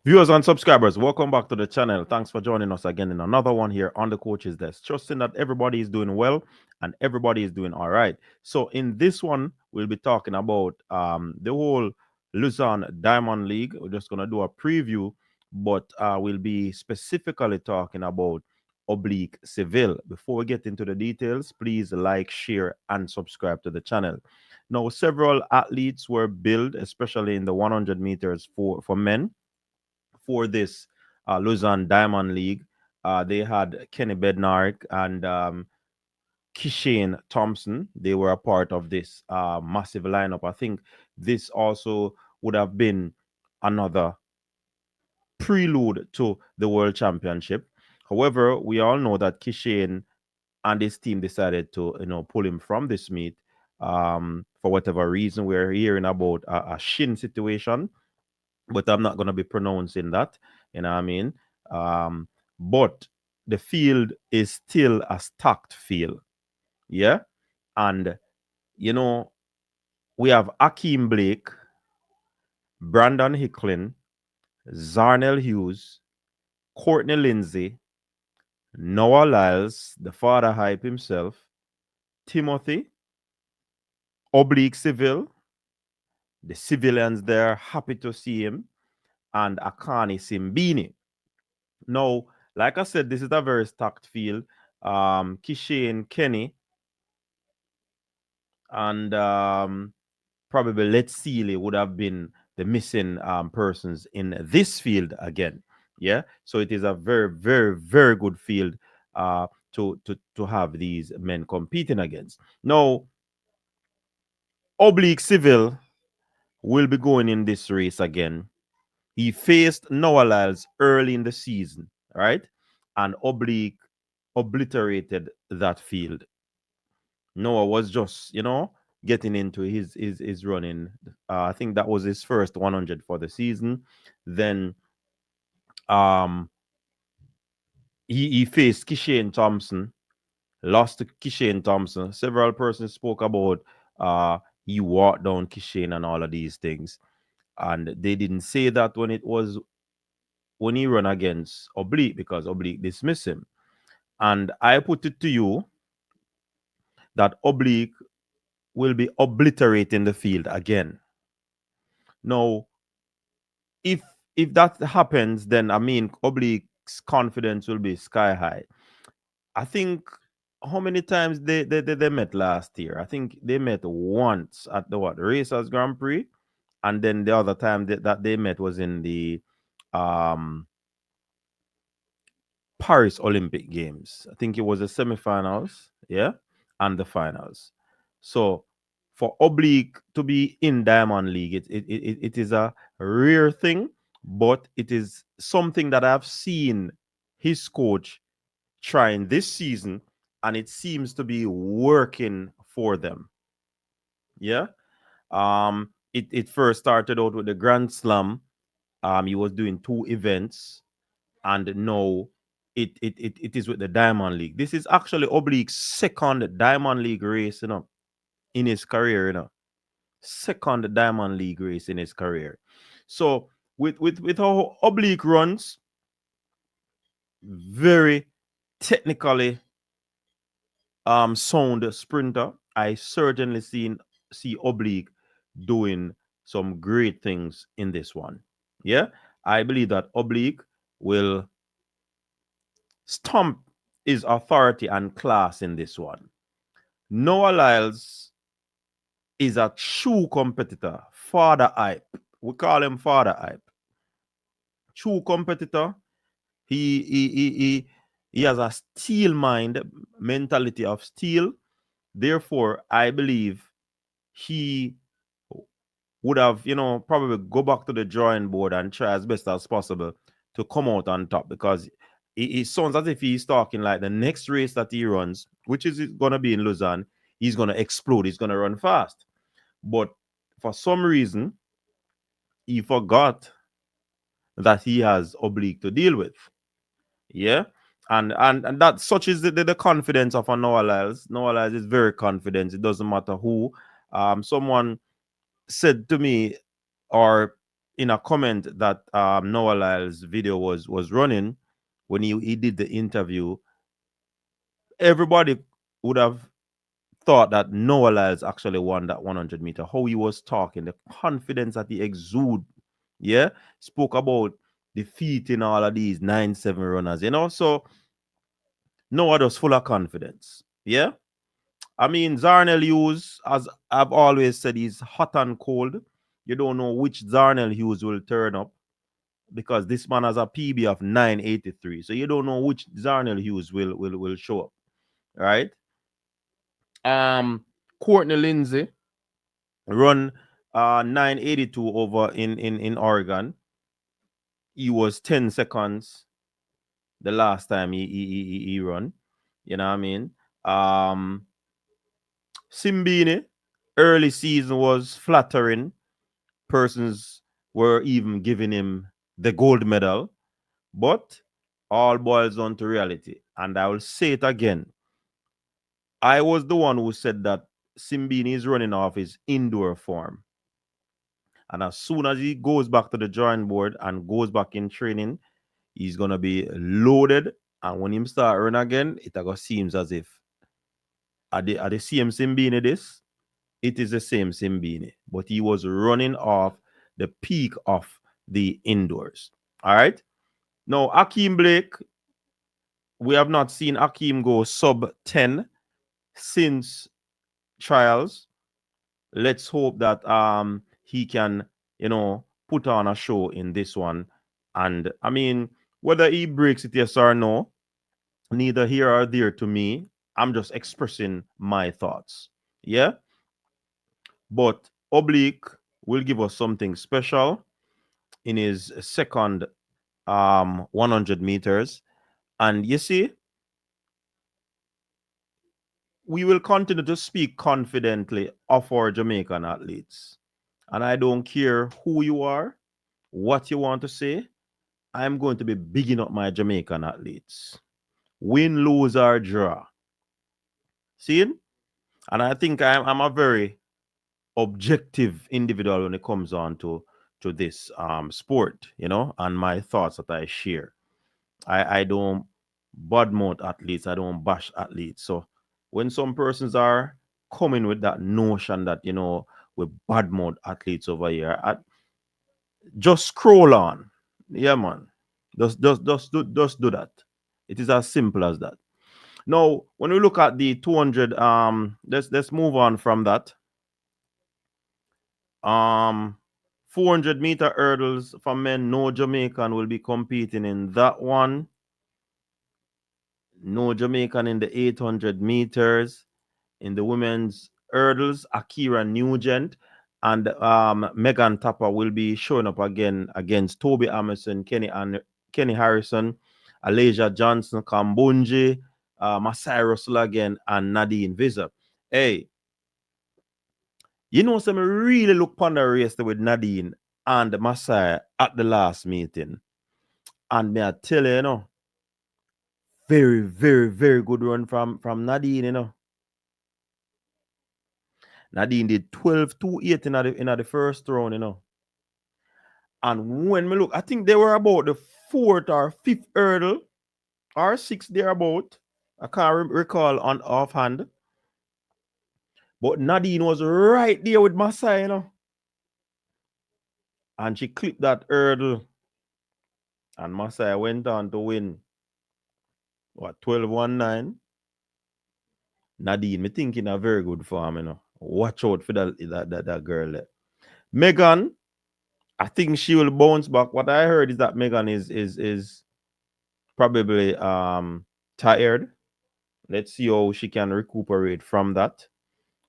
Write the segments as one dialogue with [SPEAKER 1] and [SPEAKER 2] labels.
[SPEAKER 1] Viewers and subscribers, welcome back to the channel. Thanks for joining us again in another one here on the Coach's Desk. Trusting that everybody is doing well and everybody is doing all right. So in this one, we'll be talking about the whole Luzon Diamond League. We're just gonna do a preview, but we'll be specifically talking about Oblique Seville. Before we get into the details, please like, share, and subscribe to the channel. Now, several athletes were billed, especially in the 100 meters for men for this Luzon Diamond League. They had Kenny Bednarik and Kishane Thompson. They were a part of this massive lineup. I think this also would have been another prelude to the World Championship. However, we all know that Kishane and his team decided to, pull him from this meet for whatever reason. We're hearing about a shin situation, but I'm not going to be pronouncing that. You know what I mean? Um, but the field is still a stacked field. Yeah. And, you know, we have Akeem Blake, Brandon Hicklin, Zarnell Hughes, Courtney Lindsay, Noah Lyles, the father hype himself, Timothy, Oblique Seville, the Sevillians there, happy to see him, and Akani Simbini. Now, like I said, this is a very stacked field. Kishane Kenny and probably Let's Sealy would have been the missing persons in this field again. Yeah, so it is a very, very, very good field to have these men competing against. Now, Oblique Civil will be going in this race again. He faced Noah Lyles early in the season, right? And Oblique obliterated that field. Noah was just, getting into his running. I think that was his first 100 for the season. Then um he faced Kishane Thompson, lost to Kishane Thompson. Several persons spoke about he walked down Kishane and all of these things. And they didn't say that when he run against Oblique because Oblique dismissed him. And I put it to you that Oblique will be obliterating the field again. Now, if if that happens, then I mean Oblique's confidence will be sky high. I think how many times they met last year? I think they met once at the Racers Grand Prix, and then the other time that they met was in the um Paris Olympic Games. I think it was the semifinals, yeah, and the finals. So for Oblique to be in Diamond League, it is a rare thing, but it is something that I've seen his coach trying this season, and it seems to be working for them. Yeah. It first started out with the Grand Slam. He was doing two events, and now it is with the Diamond League. This is actually Oblique's second Diamond League race, in his career, second Diamond League race in his career. So with how Oblique runs, very technically sound sprinter. I certainly see Oblique doing some great things in this one. Yeah, I believe that Oblique will stomp his authority and class in this one. Noah Lyles is a true competitor, father hype. We call him father hype. True competitor. He has a steel mind, mentality of steel. Therefore, I believe he would have, probably go back to the drawing board and try as best as possible to come out on top because it sounds as if he's talking like the next race that he runs, which is going to be in Lausanne, he's going to explode. He's going to run fast. But for some reason, he forgot that he has Oblique to deal with. Yeah. And that such is the confidence of a Noah Lyles. Noah Lyles is very confident. It doesn't matter who. Someone said to me, or in a comment that Noah Lyles video was running when he did the interview, everybody would have thought that Noah Lyles actually won that 100-meter. How he was talking, the confidence that he exuded, yeah, spoke about defeating all of these 9-7 runners, you know. So Noah was full of confidence, yeah. I mean, Zarnell Hughes, as I've always said, he's hot and cold. You don't know which Zarnell Hughes will turn up because this man has a PB of 983. So you don't know which Zarnell Hughes will show up, right? Courtney Lindsay run 982 over in Oregon. He was 10 seconds the last time he run. You know what I mean? Simbini, early season was flattering. Persons were even giving him the gold medal, but all boils down to reality. And I will say it again. I was the one who said that Simbini is running off his indoor form. And as soon as he goes back to the drawing board and goes back in training, he's gonna be loaded. And when him start run again, it seems as if at the same Simbini this, it is the same Simbini. But he was running off the peak of the indoors. All right. Now, Akeem Blake, we have not seen Akeem go sub 10 since trials. Let's hope that he can, you know, put on a show in this one. And I mean, whether he breaks it yes or no, neither here or there to me. I'm just expressing my thoughts. Yeah. But Oblique will give us something special in his second 100 meters. And you see, we will continue to speak confidently of our Jamaican athletes. And I don't care who you are, what you want to say, I'm going to be bigging up my Jamaican athletes. Win, lose, or draw. See? And I think I'm a very objective individual when it comes on to this sport, you know, and my thoughts that I share. I don't badmouth athletes, I don't bash athletes. So when some persons are coming with that notion that, you know, we badmouth athletes over here, just scroll on. Yeah, man. Just do that. It is as simple as that. Now, when we look at the 200, let's move on from that. 400-meter hurdles for men, no Jamaican will be competing in that one. No Jamaican in the 800 meters. In the women's hurdles, Akira Nugent and Megan Tapper will be showing up again against Toby Amerson, Kenny Harrison, Alasia Johnson, Kambunji, Masai Russell again, and Nadine Visser. Hey, you know, some really look upon the race with Nadine and Masai at the last meeting. And me I tell you, you know, very, very, very good run from Nadine, you know. Nadine did 12-2-8 in the first round, you know. And when we look, I think they were about the fourth or fifth hurdle or sixth thereabout. I can't recall on offhand. But Nadine was right there with Masai, you know. And she clipped that hurdle. And Masai went on to win, what, 12-1-9? Nadine, me thinking a very good form, you know. Watch out for that girl there. Megan, I think she will bounce back. What I heard is that Megan is probably tired. Let's see how she can recuperate from that.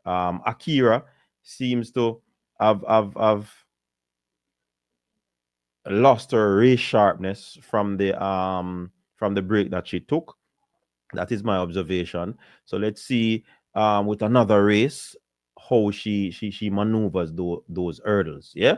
[SPEAKER 1] Akira seems to have lost her race sharpness from the break that she took. That is my observation. So let's see with another race how she maneuvers those hurdles. Yeah.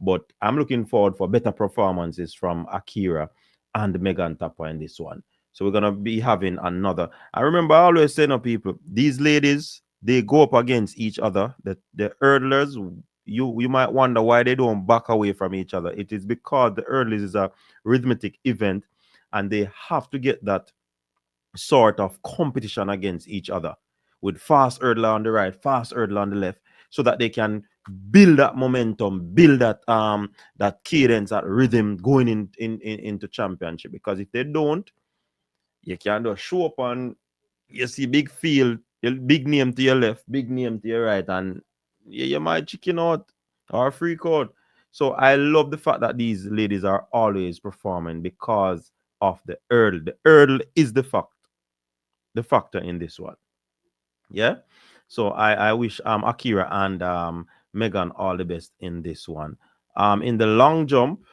[SPEAKER 1] But I'm looking forward for better performances from Akira and Megan Tapper in this one. So we're gonna be having another. I remember I always saying to people, these ladies, they go up against each other. The hurdlers, you might wonder why they don't back away from each other. It is because the hurdles is a rhythmic event, and they have to get that sort of competition against each other with fast hurdler on the right, fast hurdler on the left, so that they can build that momentum, build that cadence, that rhythm going into championship. Because if they don't, you can just show up and you see big field, big name to your left, big name to your right, and you might chicken out or freak out. So I love the fact that these ladies are always performing because of the hurdle. The hurdle is the factor in this one. Yeah. So I wish Akira and Megan all the best in this one. In the long jump,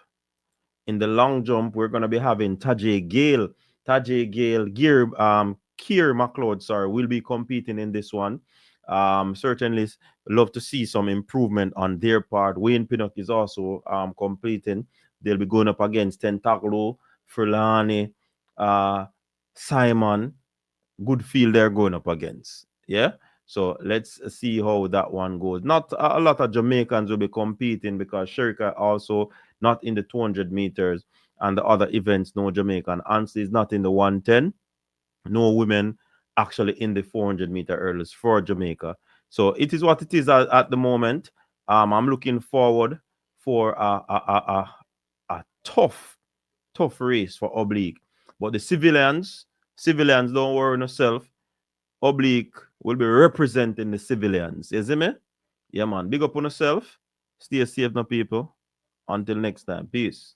[SPEAKER 1] we're gonna be having Tajay Gale, Kier McLeod, sorry, will be competing in this one. Certainly love to see some improvement on their part. Wayne Pinnock is also completing. They'll be going up against Tentaclo, Furlani, uh, Simon. Good field they're going up against. Yeah. So let's see how that one goes. Not a lot of Jamaicans will be competing because Sherika also not in the 200 meters, and the other events, no Jamaican. Ansley is not in the 110. No women actually in the 400-meter hurdles for Jamaica. So it is what it is at the moment. I'm looking forward for a tough race for Oblique. But the civilians, don't worry on yourself. Oblique will be representing the civilians. You see me? Yeah, man. Big up on yourself. Stay safe now, people. Until next time. Peace.